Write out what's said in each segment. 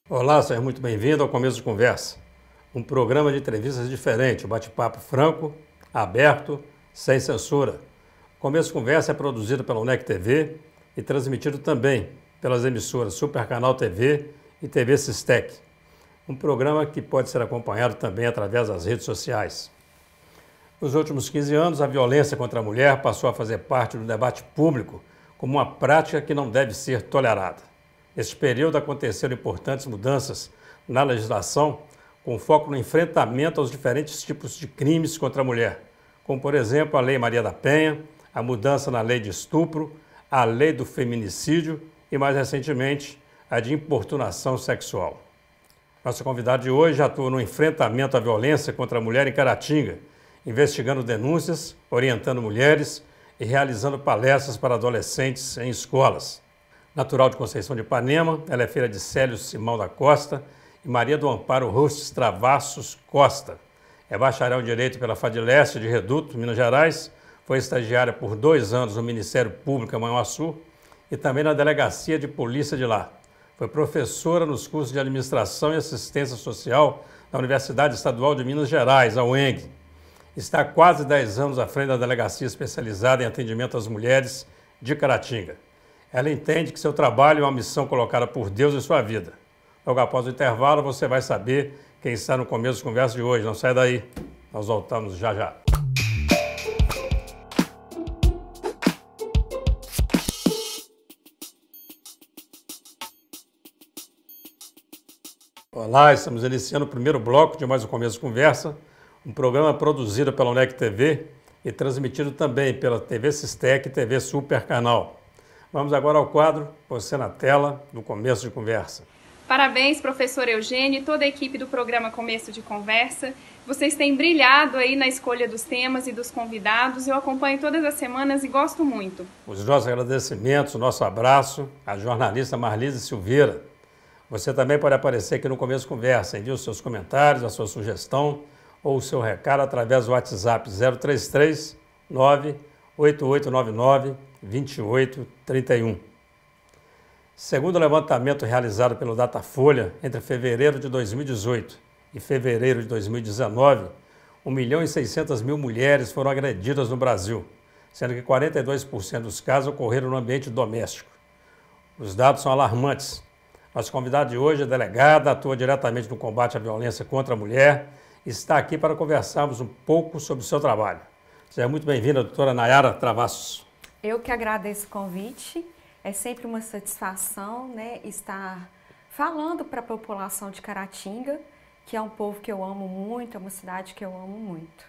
Olá, seja muito bem-vindo ao Começo de Conversa, um programa de entrevistas diferente, um bate-papo franco, aberto, sem censura. O Começo de Conversa é produzido pela UNEC TV e transmitido também pelas emissoras Super Canal TV e TV Sistec. Um programa que pode ser acompanhado também através das redes sociais. Nos últimos 15 anos, a violência contra a mulher passou a fazer parte do debate público como uma prática que não deve ser tolerada. Neste período aconteceram importantes mudanças na legislação com foco no enfrentamento aos diferentes tipos de crimes contra a mulher, como, por exemplo, a Lei Maria da Penha, a mudança na Lei de Estupro, a Lei do Feminicídio e, mais recentemente, a de importunação sexual. Nossa convidada de hoje atua no enfrentamento à violência contra a mulher em Caratinga, investigando denúncias, orientando mulheres e realizando palestras para adolescentes em escolas. Natural de Conceição de Ipanema, ela é filha de Célio Simão da Costa e Maria do Amparo Rostes Travassos Costa. É bacharel em Direito pela FADileste de Reduto, Minas Gerais, foi estagiária por 2 anos no Ministério Público em Manhuaçu e também na Delegacia de Polícia de lá. Foi professora nos cursos de Administração e Assistência Social da Universidade Estadual de Minas Gerais, a UENG. Está há quase 10 anos à frente da Delegacia Especializada em Atendimento às Mulheres de Caratinga. Ela entende que seu trabalho é uma missão colocada por Deus em sua vida. Logo após o intervalo, você vai saber quem está no Começo de Conversa de hoje. Não sai daí, nós voltamos já já. Olá, estamos iniciando o primeiro bloco de mais um Começo de Conversa, um programa produzido pela UNEC TV e transmitido também pela TV Sistec e TV Super Canal. Vamos agora ao quadro Você na Tela, no Começo de Conversa. Parabéns, professor Eugênio e toda a equipe do programa Começo de Conversa. Vocês têm brilhado aí na escolha dos temas e dos convidados. Eu acompanho todas as semanas e gosto muito. Os nossos agradecimentos, o nosso abraço à jornalista Marlise Silveira. Você também pode aparecer aqui no Começo de Conversa. Envie os seus comentários, a sua sugestão ou o seu recado através do WhatsApp 033 98899 2831. Segundo o levantamento realizado pelo Datafolha, entre fevereiro de 2018 e fevereiro de 2019, 1.600.000 mulheres foram agredidas no Brasil, sendo que 42% dos casos ocorreram no ambiente doméstico. Os dados são alarmantes. Nossa convidada de hoje é delegada, atua diretamente no combate à violência contra a mulher e está aqui para conversarmos um pouco sobre o seu trabalho. Seja muito bem-vinda, doutora Nayara Travassos. Eu que agradeço o convite, é sempre uma satisfação, né, estar falando para a população de Caratinga, que é um povo que eu amo muito, é uma cidade que eu amo muito.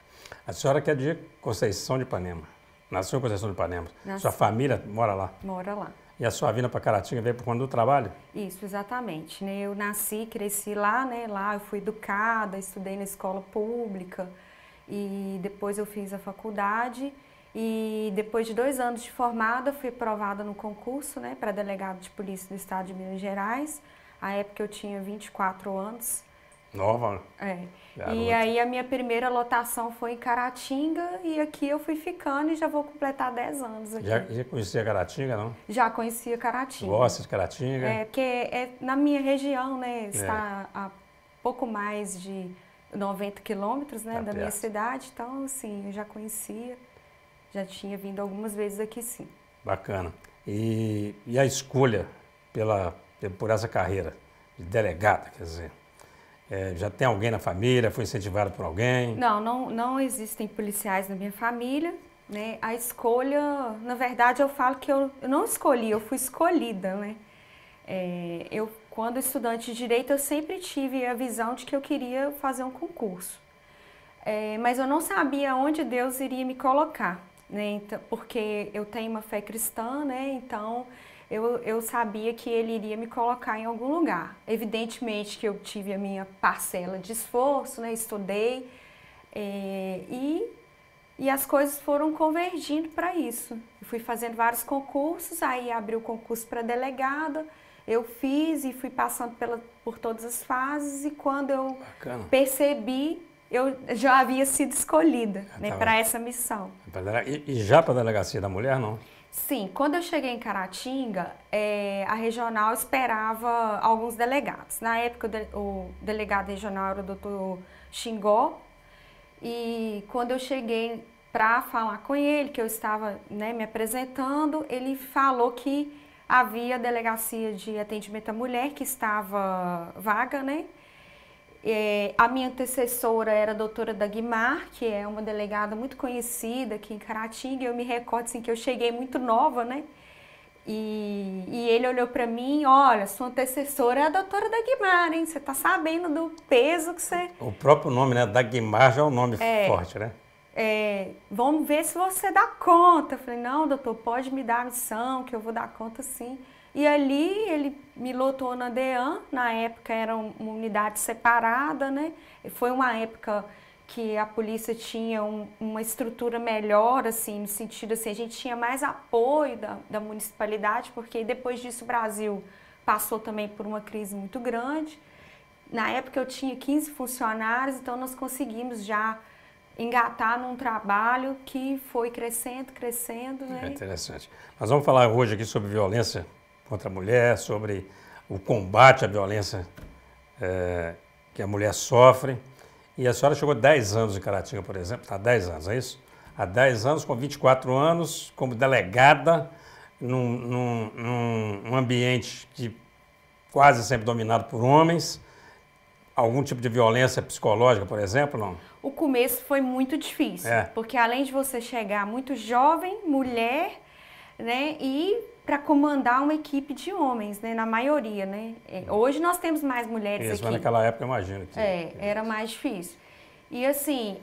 A senhora que é de Conceição de Ipanema, nasceu em Conceição de Ipanema, sua família mora lá? Mora lá. E a sua vinda para Caratinga veio por conta do trabalho? Isso, exatamente. Né? Eu nasci, cresci lá, né, lá eu fui educada, estudei na escola pública e depois eu fiz a faculdade. E depois de 2 anos de formada, fui aprovada no concurso, né, para delegado de polícia do estado de Minas Gerais. À época eu tinha 24 anos. Nova? É. Garota. E aí a minha primeira lotação foi em Caratinga e aqui eu fui ficando e já vou completar 10 anos aqui. Já conhecia Caratinga, não? Já conhecia Caratinga. Gosta de Caratinga? É, porque é na minha região, né, está a pouco mais de 90 quilômetros, né, da minha cidade. Então, assim, eu já conhecia. Já tinha vindo algumas vezes aqui, sim. Bacana. E a escolha por essa carreira de delegada, quer dizer, já tem alguém na família, foi incentivado por alguém? Não existem policiais na minha família, né? A escolha, na verdade, eu falo que eu não escolhi, eu fui escolhida, né? Quando estudante de Direito, eu sempre tive a visão de que eu queria fazer um concurso. Mas eu não sabia onde Deus iria me colocar. Né, porque eu tenho uma fé cristã, né, então eu sabia que ele iria me colocar em algum lugar. Evidentemente que eu tive a minha parcela de esforço, né, estudei e as coisas foram convergindo para isso. Eu fui fazendo vários concursos, aí abri o concurso para delegada, eu fiz e fui passando por todas as fases e quando eu percebi, eu já havia sido escolhida, né, para essa missão. E já para a Delegacia da Mulher, não? Sim, quando eu cheguei em Caratinga, a regional esperava alguns delegados. Na época, o delegado regional era o doutor Xingó, e quando eu cheguei para falar com ele, que eu estava, né, me apresentando, ele falou que havia a delegacia de atendimento à mulher que estava vaga, né? A minha antecessora era a doutora Dagmar, que é uma delegada muito conhecida aqui em Caratinga. Eu me recordo assim, que eu cheguei muito nova, né? E ele olhou para mim, olha, sua antecessora é a doutora Dagmar, hein? Você tá sabendo do peso que você... O próprio nome, né? Dagmar já é um nome forte, né? Vamos ver se você dá conta. Eu falei, não, doutor, pode me dar a missão, que eu vou dar conta sim. E ali ele me lotou na DEAN, na época era uma unidade separada, né? Foi uma época que a polícia tinha uma estrutura melhor, assim, no sentido assim, a gente tinha mais apoio da municipalidade, porque depois disso o Brasil passou também por uma crise muito grande. Na época eu tinha 15 funcionários, então nós conseguimos já engatar num trabalho que foi crescendo, né? É interessante. Nós vamos falar hoje aqui sobre violência contra a mulher, sobre o combate à violência que a mulher sofre. E a senhora chegou 10 anos em Caratinga, por exemplo, há 10 anos, é isso? Há 10 anos, com 24 anos, como delegada, num ambiente que quase sempre dominado por homens. Algum tipo de violência psicológica, por exemplo, não? O começo foi muito difícil, porque além de você chegar muito jovem, mulher, né, e para comandar uma equipe de homens, né, na maioria, né? Hoje nós temos mais mulheres aqui. Mas naquela época eu imagino que... era mais difícil. E assim,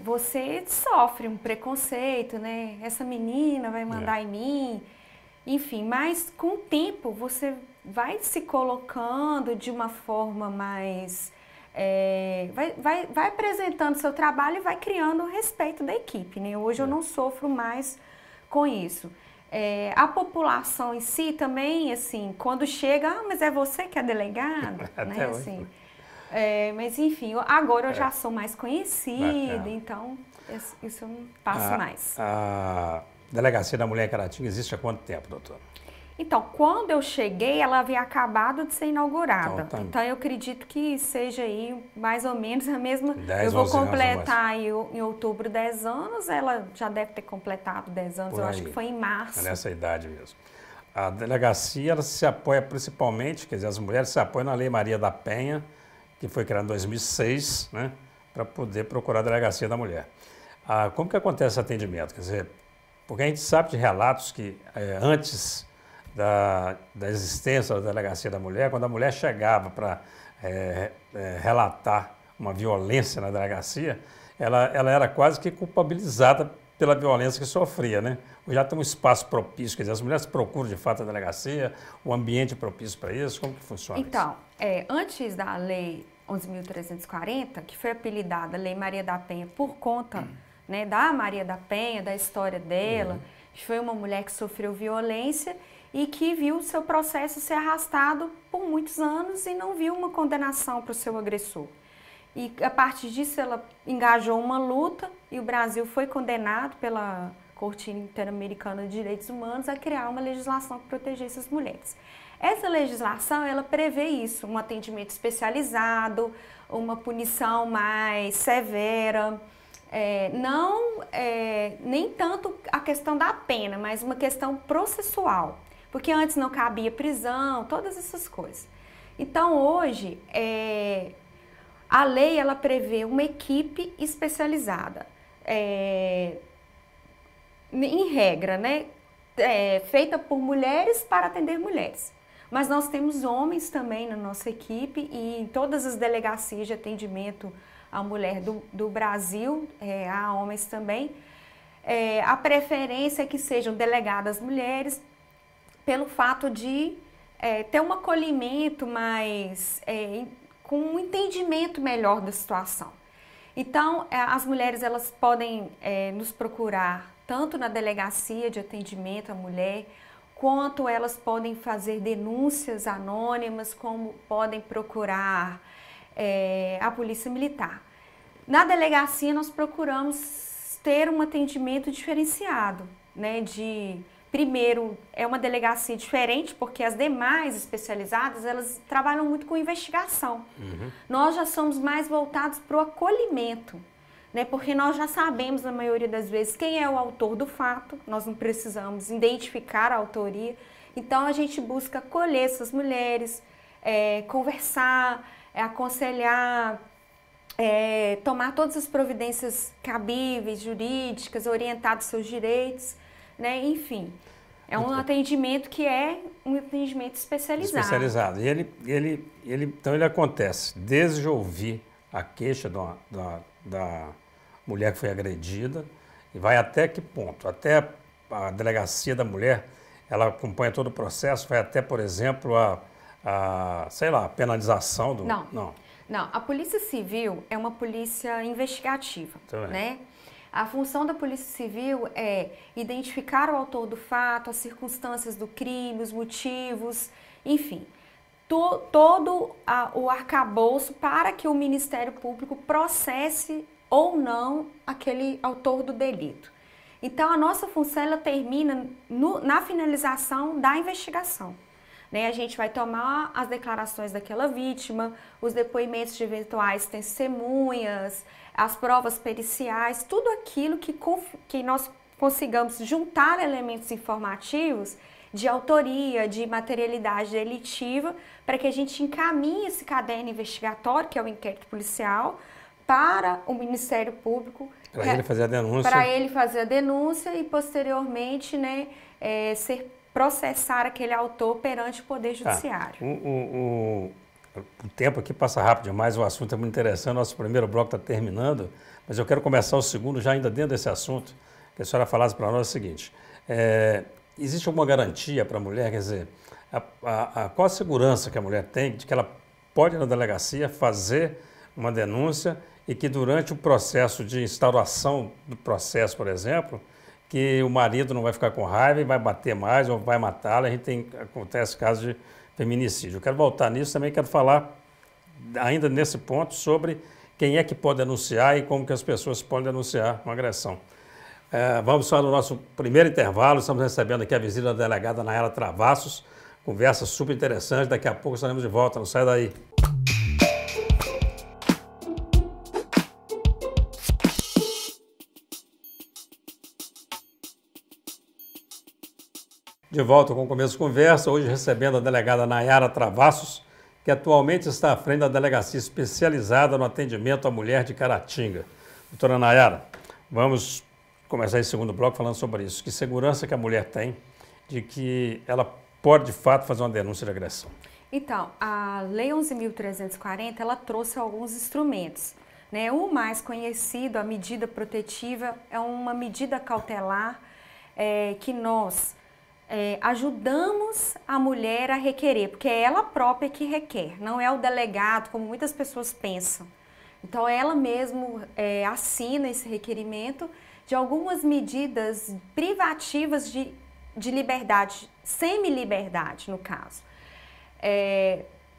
você sofre um preconceito, né? Essa menina vai mandar em mim, enfim, mas com o tempo você vai se colocando de uma forma mais... vai apresentando seu trabalho e vai criando o respeito da equipe, né? Hoje eu não sofro mais com isso. A população em si também, assim, quando chega, mas é você que é delegado, né? Assim, mas enfim, agora eu já sou mais conhecida, então isso eu não passo mais. A Delegacia da Mulher em Caratinga existe há quanto tempo, doutora? Então, quando eu cheguei, ela havia acabado de ser inaugurada. Então eu acredito que seja aí mais ou menos a mesma... 10, eu vou 11 completar aí, em outubro 10 anos, ela já deve ter completado 10 anos, eu acho que foi em março. É nessa idade mesmo. A delegacia ela se apoia principalmente, quer dizer, as mulheres se apoiam na Lei Maria da Penha, que foi criada em 2006, né, para poder procurar a Delegacia da Mulher. Como que acontece esse atendimento? Quer dizer, porque a gente sabe de relatos que antes da existência da Delegacia da Mulher, quando a mulher chegava para relatar uma violência na delegacia, ela era quase que culpabilizada pela violência que sofria, né? Já tem um espaço propício, quer dizer, as mulheres procuram de fato a delegacia, o ambiente propício para isso, como que funciona então, isso? Antes da Lei 11.340, que foi apelidada Lei Maria da Penha por conta né, da Maria da Penha, da história dela, que foi uma mulher que sofreu violência e que viu o seu processo ser arrastado por muitos anos e não viu uma condenação para o seu agressor. E a partir disso ela engajou uma luta e o Brasil foi condenado pela Corte Interamericana de Direitos Humanos a criar uma legislação que protegesse as mulheres. Essa legislação, ela prevê isso, um atendimento especializado, uma punição mais severa, nem tanto a questão da pena, mas uma questão processual, porque antes não cabia prisão, todas essas coisas. Então hoje, a lei ela prevê uma equipe especializada, em regra, né, feita por mulheres para atender mulheres. Mas nós temos homens também na nossa equipe e em todas as delegacias de atendimento à mulher do Brasil, há homens também. A preferência é que sejam delegadas mulheres pelo fato de ter um acolhimento mais, com um entendimento melhor da situação. Então, as mulheres elas podem nos procurar tanto na delegacia de atendimento à mulher, quanto elas podem fazer denúncias anônimas, como podem procurar a Polícia Militar. Na delegacia nós procuramos ter um atendimento diferenciado, né, primeiro, é uma delegacia diferente, porque as demais especializadas, elas trabalham muito com investigação. Nós já somos mais voltados para o acolhimento, né, porque nós já sabemos, na maioria das vezes, quem é o autor do fato, nós não precisamos identificar a autoria, então a gente busca acolher essas mulheres, conversar, aconselhar, tomar todas as providências cabíveis, jurídicas, orientar dos seus direitos, né? Enfim, é um atendimento que é um atendimento especializado. E então ele acontece desde ouvir a queixa da mulher que foi agredida e vai até que ponto? Até a delegacia da mulher, ela acompanha todo o processo, vai até, por exemplo, sei lá, a penalização do... Não, a Polícia Civil é uma polícia investigativa, né? A função da Polícia Civil é identificar o autor do fato, as circunstâncias do crime, os motivos, enfim, todo o arcabouço para que o Ministério Público processe ou não aquele autor do delito. Então, a nossa função ela termina na finalização da investigação. Né? A gente vai tomar as declarações daquela vítima, os depoimentos de eventuais testemunhas, as provas periciais, tudo aquilo que nós consigamos juntar elementos informativos de autoria, de materialidade delitiva, para que a gente encaminhe esse caderno investigatório, que é o inquérito policial, para o Ministério Público. Para ele fazer a denúncia. Para ele fazer a denúncia e, posteriormente, né, processar aquele autor perante o Poder Judiciário. O tempo aqui passa rápido demais, o assunto é muito interessante, nosso primeiro bloco está terminando, mas eu quero começar o segundo já ainda dentro desse assunto, que a senhora falasse para nós o seguinte, existe alguma garantia para a mulher, quer dizer, qual a segurança que a mulher tem de que ela pode ir na delegacia fazer uma denúncia e que durante o processo de instauração do processo, por exemplo, que o marido não vai ficar com raiva e vai bater mais ou vai matá-la, acontece casos de feminicídio. Eu quero voltar nisso, também quero falar ainda nesse ponto sobre quem é que pode denunciar e como que as pessoas podem denunciar uma agressão. Vamos só no nosso primeiro intervalo, estamos recebendo aqui a visita da delegada Nayara Travassos, conversa super interessante, daqui a pouco estaremos de volta, não sai daí. De volta com o Começo de Conversa, hoje recebendo a delegada Nayara Travassos, que atualmente está à frente da delegacia especializada no atendimento à mulher de Caratinga. Doutora Nayara, vamos começar esse segundo bloco falando sobre isso. Que segurança que a mulher tem de que ela pode, de fato, fazer uma denúncia de agressão? Então, a Lei 11.340, ela trouxe alguns instrumentos, né? O mais conhecido, a medida protetiva, é uma medida cautelar que nós... ajudamos a mulher a requerer, porque é ela própria que requer, não é o delegado, como muitas pessoas pensam. Então, ela mesmo assina esse requerimento de algumas medidas privativas de liberdade, semi-liberdade, no caso,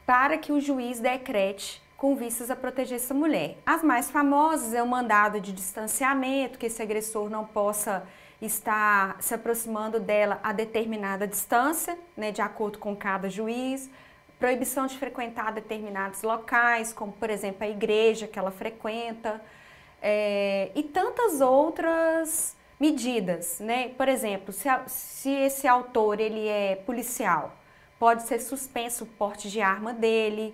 para que o juiz decrete com vistas a proteger essa mulher. As mais famosas é o mandado de distanciamento, que esse agressor não possa estar se aproximando dela a determinada distância, né, de acordo com cada juiz, proibição de frequentar determinados locais, como, por exemplo, a igreja que ela frequenta, e tantas outras medidas, né? Por exemplo, se esse autor ele é policial, pode ser suspenso o porte de arma dele,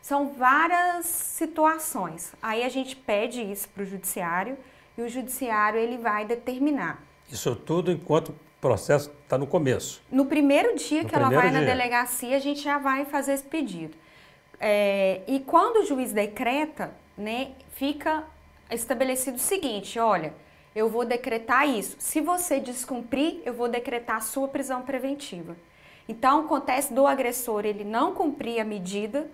são várias situações. Aí a gente pede isso para o judiciário e o judiciário ele vai determinar. Isso tudo enquanto o processo está no começo. No primeiro dia que ela vai na delegacia, a gente já vai fazer esse pedido. E quando o juiz decreta, né, fica estabelecido o seguinte, olha, eu vou decretar isso. Se você descumprir, eu vou decretar a sua prisão preventiva. Então, acontece do agressor ele não cumprir a medida,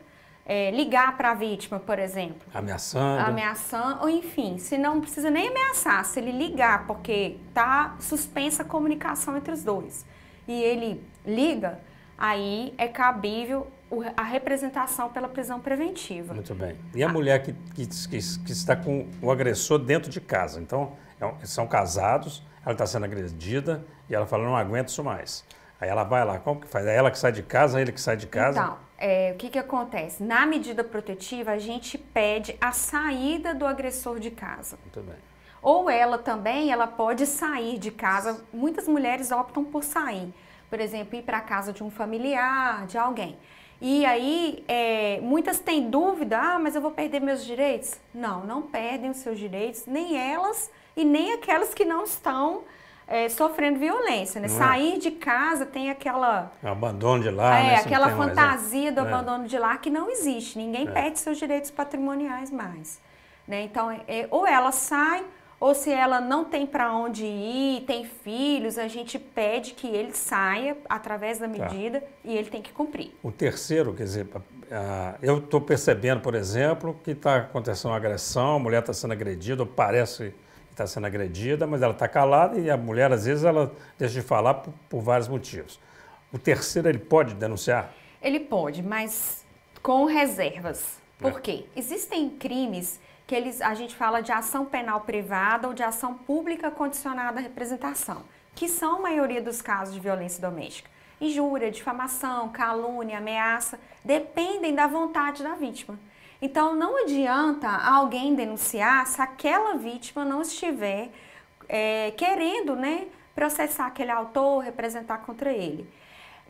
ligar para a vítima, por exemplo. Ameaçando, ou enfim, se não precisa nem ameaçar, se ele ligar, porque está suspensa a comunicação entre os dois, e ele liga, aí é cabível a representação pela prisão preventiva. Muito bem. E a mulher que está com o agressor dentro de casa, então, são casados, ela está sendo agredida e ela fala, não aguento isso mais. Aí ela vai lá, como que faz? É ela que sai de casa, ele que sai de casa? Então, o que acontece? Na medida protetiva, a gente pede a saída do agressor de casa. Muito bem. Ou ela também, ela pode sair de casa. Muitas mulheres optam por sair. Por exemplo, ir para a casa de um familiar, de alguém. E aí, muitas têm dúvida, mas eu vou perder meus direitos? Não, não perdem os seus direitos, nem elas e nem aquelas que não estão sofrendo violência, né? Sair de casa tem aquela... O abandono de lar, né? Aquela fantasia do abandono de lar que não existe. Ninguém perde seus direitos patrimoniais mais. Né? Então, ou ela sai, ou se ela não tem para onde ir, tem filhos, a gente pede que ele saia através da medida e ele tem que cumprir. O terceiro, quer dizer, eu estou percebendo, por exemplo, que está acontecendo uma agressão, a mulher está sendo agredida, ou parece que está sendo agredida, mas ela está calada e a mulher, às vezes, ela deixa de falar por vários motivos. O terceiro, ele pode denunciar? Ele pode, mas com reservas. Por quê? Existem crimes que a gente fala de ação penal privada ou de ação pública condicionada à representação, que são a maioria dos casos de violência doméstica. Injúria, difamação, calúnia, ameaça, dependem da vontade da vítima. Então, não adianta alguém denunciar se aquela vítima não estiver querendo, né, processar aquele autor, representar contra ele.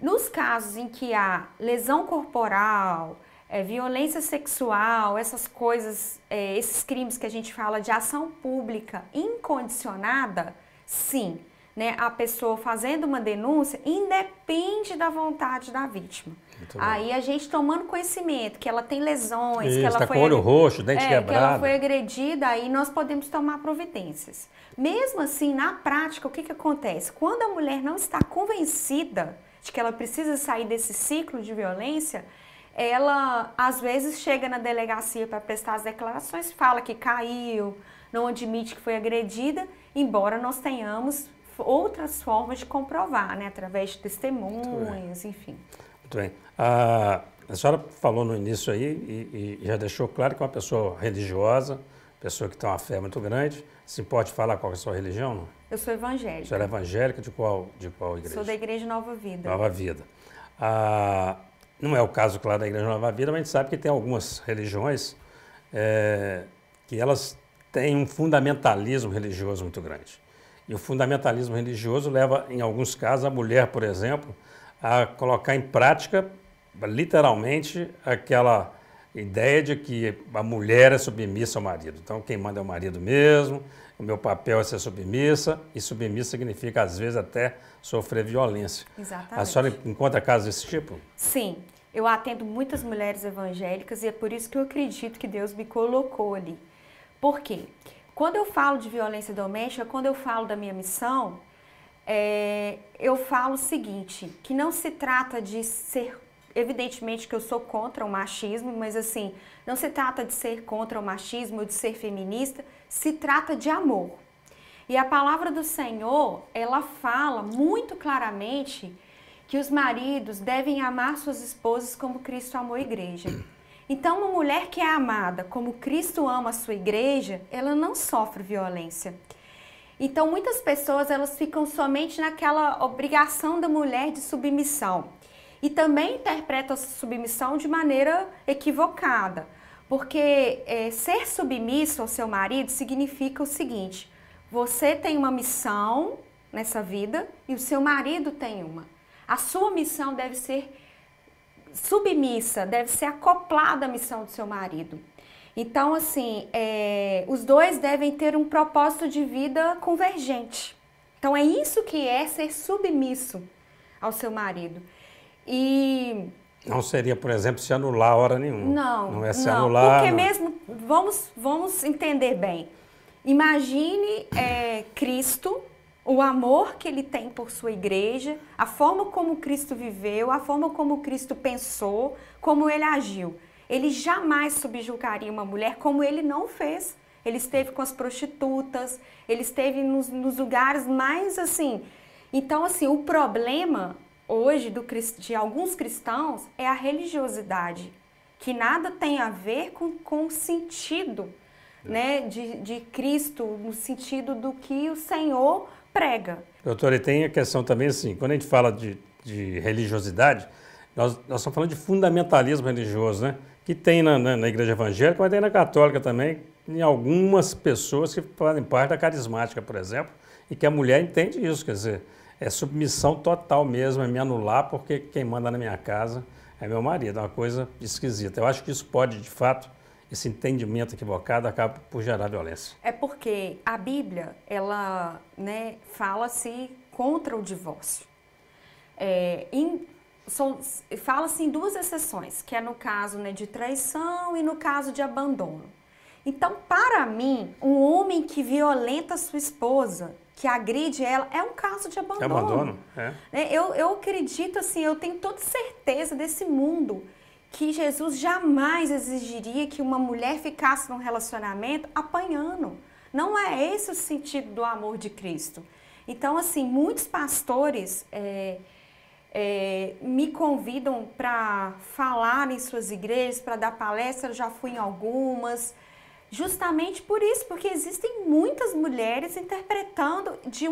Nos casos em que há lesão corporal, violência sexual, essas coisas, esses crimes que a gente fala de ação pública incondicionada, sim, né, a pessoa fazendo uma denúncia independe da vontade da vítima. Aí a gente tomando conhecimento que ela tem lesões, que ela foi foi com olho roxo, dente quebrado, que ela foi agredida, aí nós podemos tomar providências. Mesmo assim, na prática, o que acontece? Quando a mulher não está convencida de que ela precisa sair desse ciclo de violência, ela, às vezes, chega na delegacia para prestar as declarações, fala que caiu, não admite que foi agredida, embora nós tenhamos outras formas de comprovar, né? Através de testemunhas, enfim. Muito bem. A senhora falou no início aí e já deixou claro que é uma pessoa religiosa, pessoa que tem uma fé muito grande. Se pode falar qual é a sua religião, não? Eu sou evangélica. A senhora é evangélica de qual igreja? Sou da Igreja Nova Vida. Nova Vida. Não é o caso, claro, da Igreja Nova Vida, mas a gente sabe que tem algumas religiões que elas têm um fundamentalismo religioso muito grande. E o fundamentalismo religioso leva, em alguns casos, a mulher, por exemplo, a colocar em prática, literalmente, aquela ideia de que a mulher é submissa ao marido. Então, quem manda é o marido mesmo, o meu papel é ser submissa, e submissa significa, às vezes, até sofrer violência. Exatamente. A senhora encontra casos desse tipo? Sim, eu atendo muitas mulheres evangélicas e é por isso que eu acredito que Deus me colocou ali. Por quê? Quando eu falo de violência doméstica, quando eu falo da minha missão, eu falo o seguinte, que não se trata de ser, evidentemente que eu sou contra o machismo, mas assim, não se trata de ser contra o machismo ou de ser feminista, se trata de amor. E a palavra do Senhor, ela fala muito claramente que os maridos devem amar suas esposas como Cristo amou a igreja. Então, uma mulher que é amada como Cristo ama a sua igreja, ela não sofre violência. Então, muitas pessoas, elas ficam somente naquela obrigação da mulher de submissão. E também interpretam essa submissão de maneira equivocada. Porque ser submisso ao seu marido significa o seguinte, você tem uma missão nessa vida e o seu marido tem uma. A sua missão deve ser submissa, deve ser acoplada à missão do seu marido. Então, assim, os dois devem ter um propósito de vida convergente. Então, é isso que é ser submisso ao seu marido. E... Não seria, por exemplo, se anular a hora nenhuma. Não é se anular. Porque mesmo, vamos entender bem. Imagine Cristo, o amor que ele tem por sua igreja, a forma como Cristo viveu, a forma como Cristo pensou, como ele agiu. Ele jamais subjugaria uma mulher como ele não fez. Ele esteve com as prostitutas, ele esteve nos lugares mais assim. Então, assim, o problema hoje de alguns cristãos é a religiosidade, que nada tem a ver com o sentido, né, de Cristo, no sentido do que o Senhor prega. Doutora, e tem a questão também assim, quando a gente fala de religiosidade, nós estamos falando de fundamentalismo religioso, né? Que tem na igreja evangélica, mas tem na católica também, em algumas pessoas que fazem parte da carismática, por exemplo, e que a mulher entende isso, quer dizer, é submissão total mesmo, é me anular porque quem manda na minha casa é meu marido, é uma coisa esquisita. Eu acho que isso pode, de fato, esse entendimento equivocado acaba por gerar violência. É porque a Bíblia, ela, né, fala-se contra o divórcio. Fala-se em duas exceções, que é no caso, né, de traição e no caso de abandono. Então, para mim, um homem que violenta sua esposa, que agride ela, é um caso de abandono. É abandono, é. Eu acredito, assim, eu tenho toda certeza desse mundo que Jesus jamais exigiria que uma mulher ficasse num relacionamento apanhando. Não é esse o sentido do amor de Cristo. Então, assim, muitos pastores me convidam para falar em suas igrejas, para dar palestra, eu já fui em algumas, justamente por isso, porque existem muitas mulheres interpretando de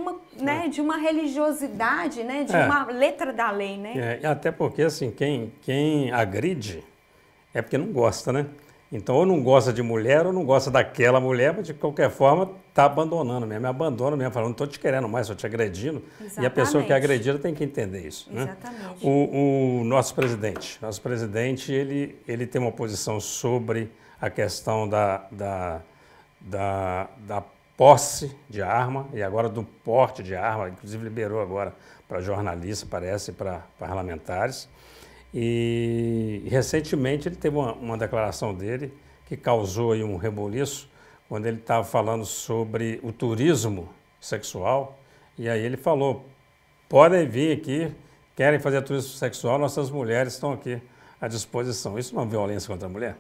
uma religiosidade, né, de uma letra da lei, né? Até porque, assim, quem agride é porque não gosta, né? Então, ou não gosta de mulher, ou não gosta daquela mulher, mas de qualquer forma está abandonando mesmo, abandona mesmo, falando, não estou te querendo mais, estou te agredindo. Exatamente. E a pessoa que é agredida tem que entender isso. Exatamente. Né? O nosso presidente, ele tem uma posição sobre a questão da posse de arma e agora do porte de arma, inclusive liberou agora para jornalistas, parece, para parlamentares. E recentemente ele teve uma declaração dele que causou aí um reboliço, quando ele estava falando sobre o turismo sexual, e aí ele falou, podem vir aqui, querem fazer turismo sexual, nossas mulheres estão aqui à disposição. Isso não é violência contra a mulher?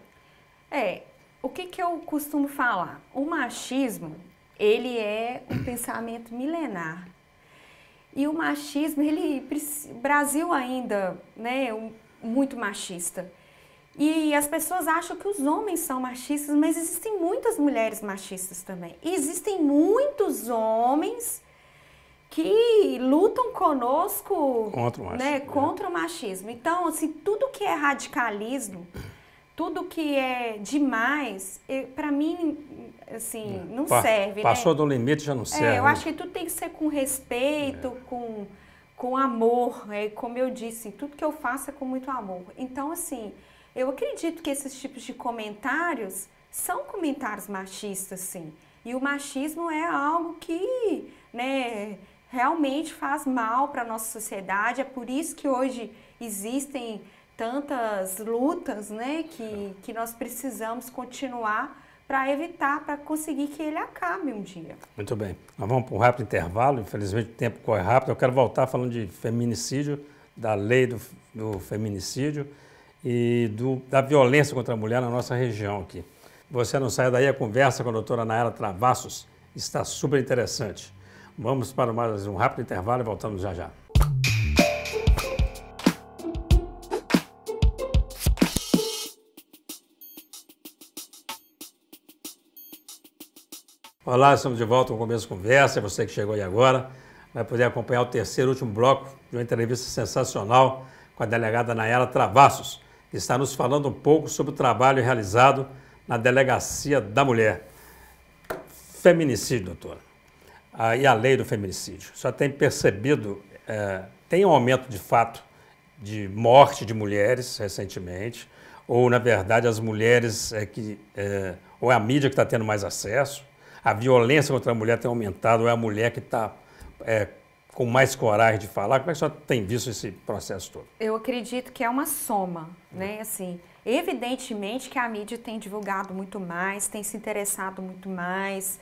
O que eu costumo falar? O machismo, ele é um pensamento milenar. E o machismo, o Brasil ainda, né, muito machista. E as pessoas acham que os homens são machistas, mas existem muitas mulheres machistas também. E existem muitos homens que lutam conosco contra o machismo. Então, assim, tudo que é radicalismo, tudo que é demais, para mim, assim, não serve. Passou do limite, já não serve. Eu acho que tudo tem que ser com respeito, com amor. Como eu disse, tudo que eu faço é com muito amor. Então, assim, eu acredito que esses tipos de comentários são comentários machistas, sim. E o machismo é algo que, né, realmente faz mal para a nossa sociedade. É por isso que hoje existem tantas lutas, né, que nós precisamos continuar para evitar, para conseguir que ele acabe um dia. Muito bem. Nós vamos para um rápido intervalo. Infelizmente o tempo corre rápido. Eu quero voltar falando de feminicídio, da lei do feminicídio e da violência contra a mulher na nossa região aqui. Você não sai daí, a conversa com a doutora Nayara Travassos está super interessante. Vamos para mais um rápido intervalo e voltamos já já. Olá, estamos de volta com o Começo de Conversa. Você que chegou aí agora vai poder acompanhar o terceiro e último bloco de uma entrevista sensacional com a delegada Nayara Travassos, que está nos falando um pouco sobre o trabalho realizado na Delegacia da Mulher. Feminicídio, doutora. E a lei do feminicídio. Só tem percebido, tem um aumento de fato de morte de mulheres recentemente, ou na verdade as mulheres ou é a mídia que está tendo mais acesso, a violência contra a mulher tem aumentado, ou é a mulher que está com mais coragem de falar? Como é que a senhora tem visto esse processo todo? Eu acredito que é uma soma, né? Assim, evidentemente que a mídia tem divulgado muito mais, tem se interessado muito mais,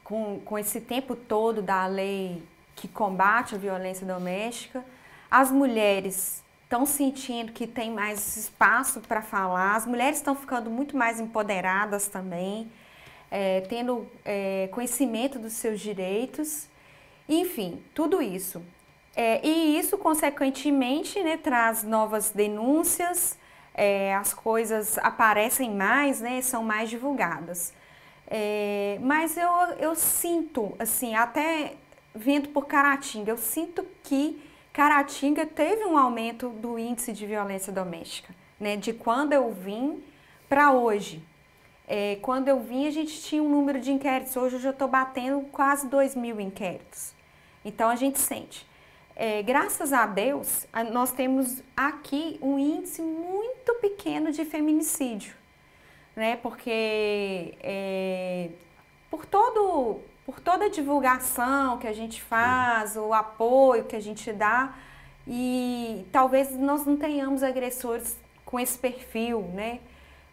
com esse tempo todo da lei que combate a violência doméstica. As mulheres estão sentindo que tem mais espaço para falar, as mulheres estão ficando muito mais empoderadas também, tendo conhecimento dos seus direitos, enfim, tudo isso. E isso, consequentemente, né, traz novas denúncias, as coisas aparecem mais, né, são mais divulgadas. Mas eu sinto, assim, até vendo por Caratinga, eu sinto que Caratinga teve um aumento do índice de violência doméstica, né? De quando eu vim para hoje. Quando eu vim, a gente tinha um número de inquéritos. Hoje eu já estou batendo quase 2.000 inquéritos. Então, a gente sente. Graças a Deus, nós temos aqui um índice muito pequeno de feminicídio, né? Porque por toda a divulgação que a gente faz, o apoio que a gente dá, e talvez nós não tenhamos agressores com esse perfil, né?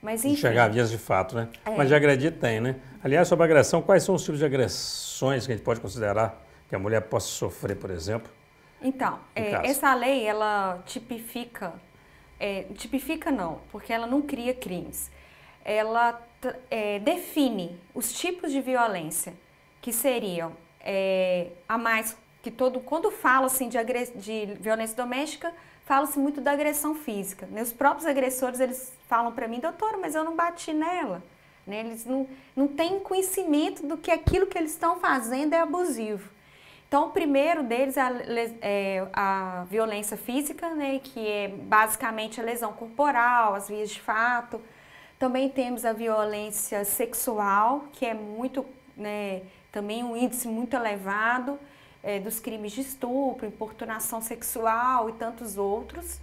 Mas, enfim. Chegar a vias de fato, né? Mas de agredir tem, né? Aliás, sobre agressão, quais são os tipos de agressões que a gente pode considerar que a mulher possa sofrer, por exemplo? Então, essa lei, ela tipifica não, porque ela não cria crimes. Ela define os tipos de violência que seriam quando fala assim de violência doméstica, fala-se muito da agressão física, né? Os próprios agressores, eles falam para mim, doutora, mas eu não bati nela, né? Eles não têm conhecimento do que aquilo que eles estão fazendo é abusivo. Então, o primeiro deles é a violência física, né? Que é basicamente a lesão corporal, as vias de fato. Também temos a violência sexual, que é muito, né, também um índice muito elevado, dos crimes de estupro, importunação sexual e tantos outros.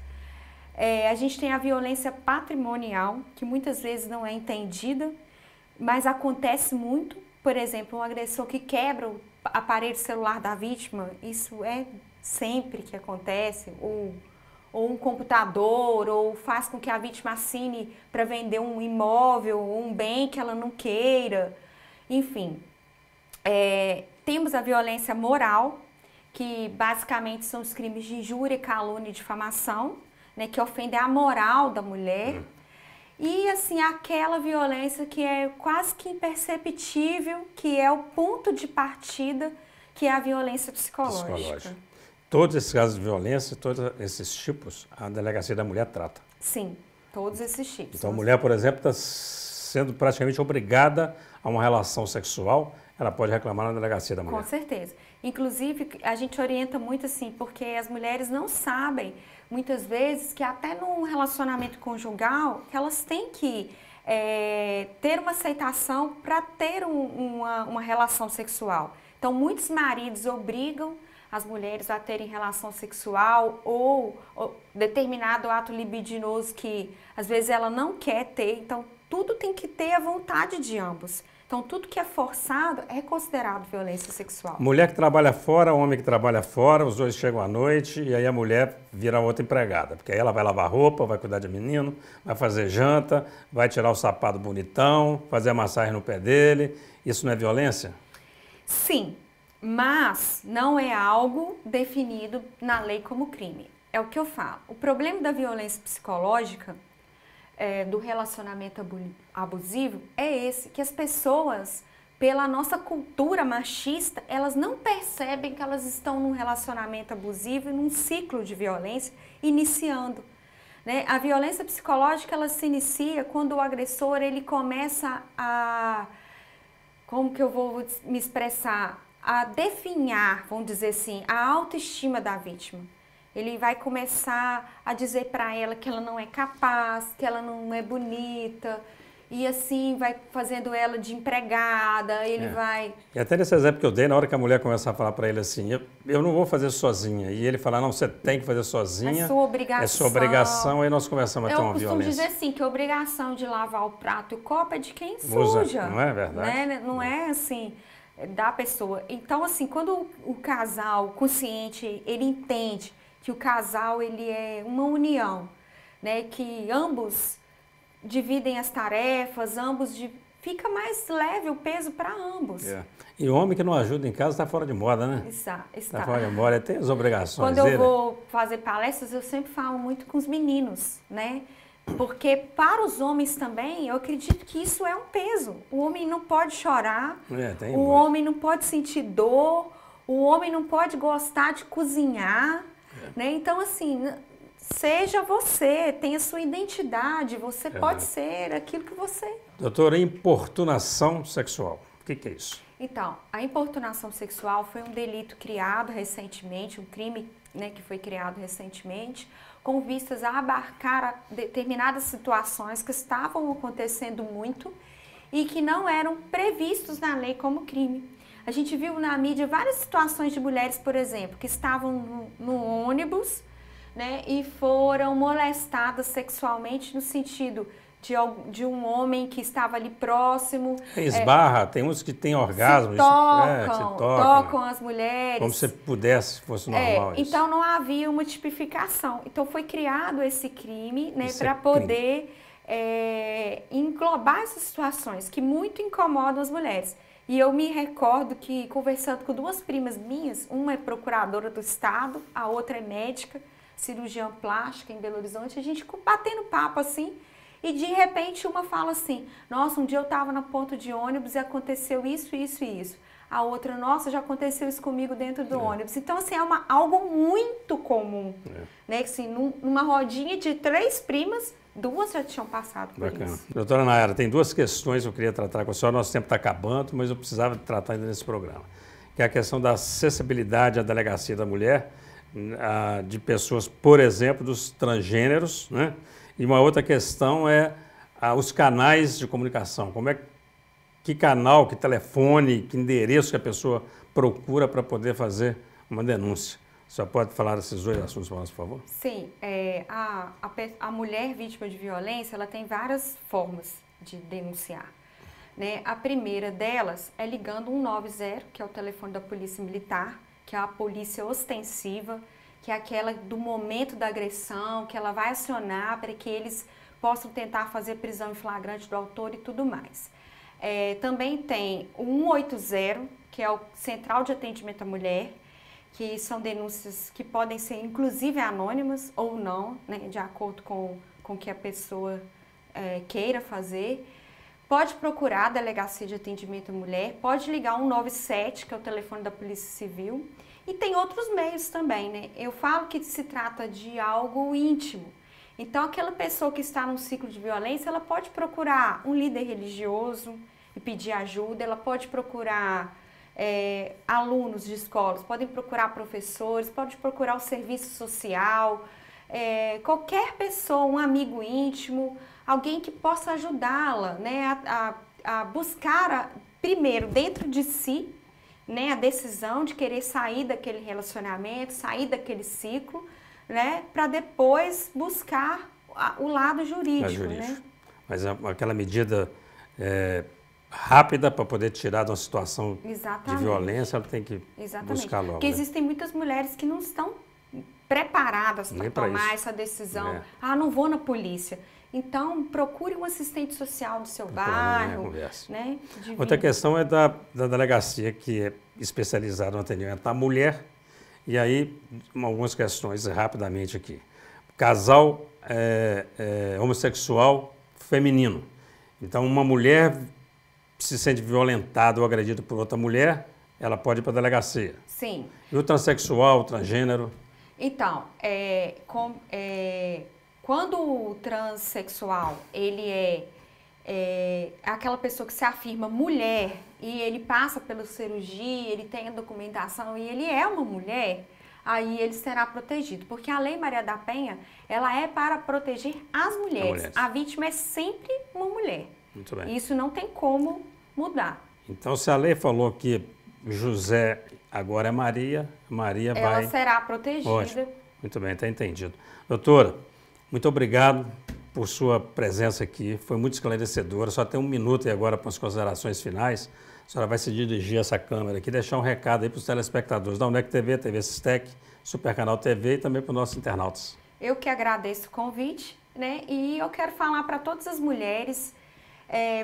A gente tem a violência patrimonial, que muitas vezes não é entendida, mas acontece muito. Por exemplo, um agressor que quebra o aparelho celular da vítima, isso é sempre que acontece, ou um computador, ou faz com que a vítima assine para vender um imóvel, ou um bem que ela não queira, enfim. Temos a violência moral, que basicamente são os crimes de injúria, calúnia e difamação, né, que ofendem a moral da mulher. E, assim, aquela violência que é quase que imperceptível, que é o ponto de partida, que é a violência psicológica. Todos esses casos de violência, todos esses tipos, a Delegacia da Mulher trata. Sim, todos esses tipos. Então, a mulher, por exemplo, está sendo praticamente obrigada a uma relação sexual, ela pode reclamar na Delegacia da Mulher. Com certeza. Inclusive, a gente orienta muito assim, porque as mulheres não sabem, muitas vezes, que até num relacionamento conjugal, que elas têm que ter uma aceitação para ter uma relação sexual. Então, muitos maridos obrigam as mulheres a terem relação sexual ou determinado ato libidinoso que, às vezes, ela não quer ter. Então, tudo tem que ter a vontade de ambos. Então, tudo que é forçado é considerado violência sexual. Mulher que trabalha fora, homem que trabalha fora, os dois chegam à noite e aí a mulher vira outra empregada. Porque aí ela vai lavar roupa, vai cuidar de menino, vai fazer janta, vai tirar o sapato bonitão, fazer a massagem no pé dele. Isso não é violência? Sim, mas não é algo definido na lei como crime. É o que eu falo. O problema da violência psicológica, do relacionamento abusivo, é esse, que as pessoas, pela nossa cultura machista, elas não percebem que elas estão num relacionamento abusivo e num ciclo de violência iniciando, né? A violência psicológica, ela se inicia quando o agressor, ele começa a, como que eu vou me expressar, a definhar, vamos dizer assim, a autoestima da vítima. Ele vai começar a dizer para ela que ela não é capaz, que ela não é bonita, e assim vai fazendo ela de empregada, ele vai... E até nesse exemplo que eu dei, na hora que a mulher começa a falar para ele assim, eu não vou fazer sozinha, e ele fala, não, você tem que fazer sozinha, é sua obrigação. É sua obrigação, aí nós começamos a ter uma violência. Eu costumo dizer assim, que a obrigação de lavar o prato e o copo é de quem suja. Não é verdade? Né? Não é assim, da pessoa. Então, assim, quando o casal consciente, ele entende que o casal, ele é uma união, né? Que ambos dividem as tarefas, fica mais leve o peso para ambos. E o homem que não ajuda em casa está fora de moda, né? Está fora de moda, tem as obrigações Quando dele. eu vou fazer palestras, eu sempre falo muito com os meninos, né? Porque para os homens também, eu acredito que isso é um peso. O homem não pode chorar, o homem não pode sentir dor, o homem não pode gostar de cozinhar, né? Então, assim, Seja você, tenha sua identidade, você pode ser aquilo que você... Doutora, importunação sexual, o que é isso? Então, a importunação sexual foi um delito criado recentemente, um crime, né, que foi criado recentemente, com vistas a abarcar determinadas situações que estavam acontecendo muito e que não eram previstos na lei como crime. A gente viu na mídia várias situações de mulheres, por exemplo, que estavam no ônibus, né, e foram molestadas sexualmente no sentido de um homem que estava ali próximo. Esbarra, tem uns que têm orgasmo. Tocam as mulheres. Como se pudesse, fosse normal isso. Então não havia uma tipificação. Então foi criado esse crime, né, para poder englobar essas situações que muito incomodam as mulheres. E eu me recordo que, conversando com duas primas minhas, uma é procuradora do estado, a outra é médica, cirurgiã plástica em Belo Horizonte, a gente batendo papo assim, e de repente uma fala assim, nossa, um dia eu estava na ponta de ônibus e aconteceu isso, isso e isso. A outra, nossa, já aconteceu isso comigo dentro do ônibus. Então, assim, é algo muito comum, né? Assim, numa rodinha de 3 primas, 2 já tinham passado por isso. Doutora Nayara, tem 2 questões que eu queria tratar com a senhora, nosso tempo está acabando, mas eu precisava tratar ainda nesse programa. Que é a questão da acessibilidade à delegacia da mulher, de pessoas, por exemplo, dos transgêneros, né? E uma outra questão é os canais de comunicação. Que canal, que telefone, que endereço que a pessoa procura para poder fazer uma denúncia? A senhora pode falar desses 2 assuntos para nós, por favor? Sim. A mulher vítima de violência, ela tem várias formas de denunciar, né? A primeira delas é ligando 190, que é o telefone da Polícia Militar, que é a polícia ostensiva, que é aquela do momento da agressão, que ela vai acionar para que eles possam tentar fazer prisão em flagrante do autor e tudo mais. Também tem o 180, que é o Central de Atendimento à Mulher, que são denúncias que podem ser inclusive anônimas ou não, né, de acordo com o que a pessoa queira fazer. Pode procurar a Delegacia de Atendimento à Mulher, pode ligar 197, que é o telefone da Polícia Civil, e tem outros meios também, né? Eu falo que se trata de algo íntimo. Então, aquela pessoa que está num ciclo de violência, ela pode procurar um líder religioso e pedir ajuda, ela pode procurar alunos de escolas, podem procurar professores, pode procurar o serviço social, qualquer pessoa, um amigo íntimo, alguém que possa ajudá-la, né, a buscar, primeiro, dentro de si, né, a decisão de querer sair daquele relacionamento, sair daquele ciclo, né, para depois buscar o lado jurídico. Né? Mas aquela medida rápida para poder tirar de uma situação de violência, ela tem que buscar logo. Porque existem muitas mulheres que não estão preparadas para tomar essa decisão. Não vou na polícia. Então, procure um assistente social do seu bairro. Né? Outra questão é da delegacia, que é especializada no atendimento à mulher. E aí, algumas questões rapidamente aqui. Casal homossexual feminino. Então, uma mulher se sente violentada ou agredida por outra mulher, ela pode ir para a delegacia. Sim. E o transexual, o transgênero? Então, quando o transexual, ele é aquela pessoa que se afirma mulher e ele passa pela cirurgia, ele tem a documentação e ele é uma mulher, aí ele será protegido. Porque a Lei Maria da Penha, ela é para proteger as mulheres. A vítima é sempre uma mulher. Muito bem. Isso não tem como mudar. Então, se a lei falou que José agora é Maria, Maria vai... Ela será protegida. Ótimo. Muito bem, está entendido. Doutora, muito obrigado por sua presença aqui, foi muito esclarecedora. Só tem 1 minuto e agora para as considerações finais. A senhora vai se dirigir a essa câmera aqui, deixar um recado aí para os telespectadores da UNEC TV, TV Sistec, Super Canal TV e também para os nossos internautas. Eu que agradeço o convite, né? E eu quero falar para todas as mulheres,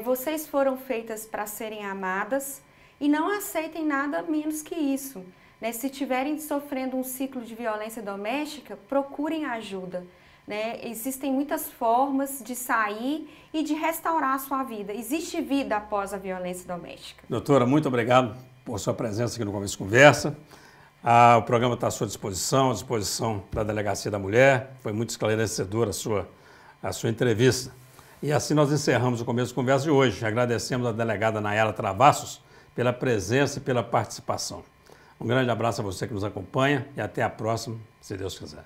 vocês foram feitas para serem amadas e não aceitem nada menos que isso. Né? Se estiverem sofrendo um ciclo de violência doméstica, procurem ajuda. Né? Existem muitas formas de sair e de restaurar a sua vida. Existe vida após a violência doméstica. Doutora, muito obrigado por sua presença aqui no Começo de Conversa. O programa está à sua disposição, à disposição da Delegacia da Mulher. Foi muito esclarecedora a sua entrevista. E assim nós encerramos o Começo de Conversa de hoje. Agradecemos à delegada Nayara Travassos pela presença e pela participação. Um grande abraço a você que nos acompanha e até a próxima, se Deus quiser.